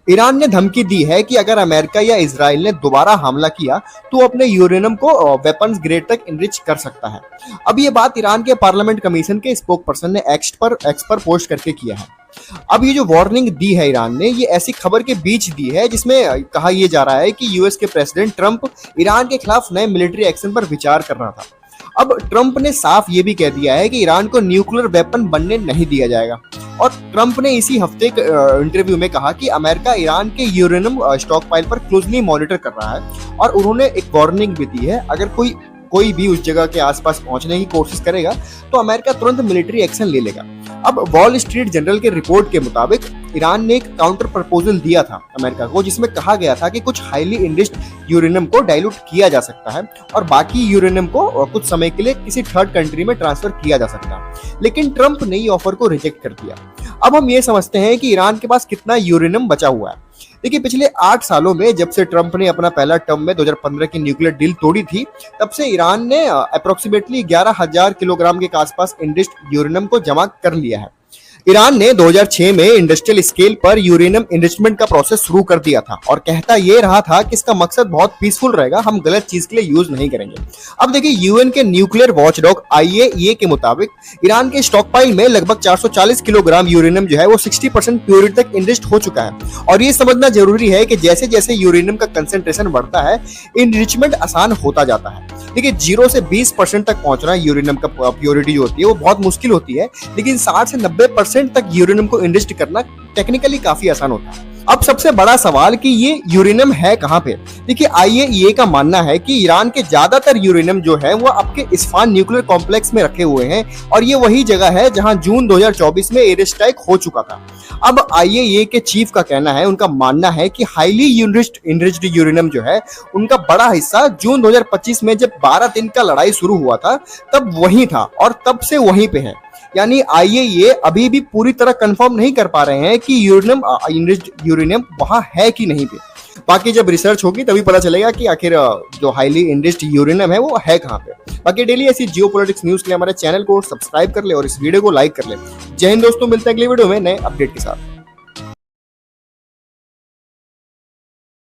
Iran ने धमकी दी है कि अगर अमेरिका या इजराइल ने दोबारा हमला किया तो अपने यूरेनियम को वेपन्स ग्रेड तक इनरिच कर सकता है। अब ये बात ईरान के पार्लियामेंट कमीशन के स्पोक पर्सन ने एक्स पर पोस्ट करके किया है। अब ये जो वार्निंग दी है ईरान ने, ये ऐसी खबर के बीच दी है जिसमें कहा यह जा रहा है कि यूएस के प्रेसिडेंट ट्रंप ईरान के खिलाफ नए मिलिट्री एक्शन पर विचार कर रहा था। अब ट्रंप ने साफ ये भी कह दिया है कि ईरान को न्यूक्लियर वेपन बनने नहीं दिया जाएगा। और ट्रंप ने इसी हफ्ते इंटरव्यू में कहा कि अमेरिका ईरान के यूरेनियम स्टॉक पाइल पर क्लोजली मॉनिटर कर रहा है और उन्होंने एक वार्निंग भी दी है, अगर कोई भी उस जगह के आसपास पहुंचने की कोशिश करेगा तो अमेरिका तुरंत मिलिट्री एक्शन ले लेगा। अब वॉल स्ट्रीट जर्नल के रिपोर्ट के मुताबिक ईरान ने एक काउंटर प्रपोजल दिया था अमेरिका को, जिसमें कहा गया था कि कुछ हाईली इनरिच्ड यूरेनियम को डाइल्यूट किया जा सकता है और बाकी यूरेनियम को कुछ समय के लिए किसी थर्ड कंट्री में ट्रांसफर किया जा सकता है। लेकिन ट्रंप ने ये ऑफर को रिजेक्ट कर दिया। अब हम ये समझते हैं कि ईरान के पास कितना यूरेनियम बचा हुआ है। देखिए, पिछले 8 सालों में जब से ट्रंप ने अपना पहला टर्म में 2015 की न्यूक्लियर डील तोड़ी थी, तब से ईरान ने अप्रोक्सीमेटली 11,000 किलोग्राम के आसपास इनरिच्ड यूरेनियम को जमा कर लिया है। ईरान ने 2006 में इंडस्ट्रियल स्केल पर यूरेनियम एनरिचमेंट का प्रोसेस शुरू कर दिया था और कहता ये रहा था कि इसका मकसद बहुत पीसफुल रहेगा, हम गलत चीज के लिए यूज नहीं करेंगे। अब देखिए, यूएन के न्यूक्लियर वॉचडॉग आईएईए के मुताबिक ईरान के स्टॉकपाइल में लगभग 440 किलोग्राम यूरेनियम जो है वो 60% प्योरिटी तक इनरिच्ड हो चुका है। और ये समझना जरूरी है कि जैसे जैसे यूरेनियम का कंसेंट्रेशन बढ़ता है, इनरिचमेंट आसान होता जाता है। देखिए, 0 से 20% तक पहुंचना यूरेनियम का प्योरिटी जो होती है वो बहुत मुश्किल होती है, लेकिन 60 से 90% तक यूरेनियम को इनरिच्ड करना टेक्निकली काफी आसान होता है। अब सबसे बड़ा सवाल कि ये यूरेनियम है कहां पे। देखिए, आईएईए का मानना है कि ईरान के ज्यादातर यूरेनियम जो है वो आपके इस्फहान न्यूक्लियर कॉम्प्लेक्स में रखे हुए हैं और ये वही जगह है जहां जून 2024 में एयर स्ट्राइक हो चुका था। अब आईएईए के चीफ का कहना है, उनका मानना है कि हाईली इनरिच्ड यूरेनियम जो है उनका बड़ा हिस्सा जून 2025 में जब 12 दिन का लड़ाई शुरू हुआ था तब वहीं था और तब से वहीं पे है। यानी आईएईए अभी भी पूरी तरह कंफर्म नहीं कर पा रहे हैं कि यूरेनियम वहां है कि नहीं पे। बाकी जब रिसर्च होगी तभी पता चलेगा कि आखिर जो हाईली इनरिच्ड यूरेनियम है वो है कहां पे। बाकी डेली ऐसी जियोपॉलिटिक्स न्यूज के लिए हमारे चैनल को सब्सक्राइब कर ले और इस वीडियो को लाइक कर ले। जय हिंद दोस्तों, मिलते हैं अगले वीडियो में नए अपडेट के साथ।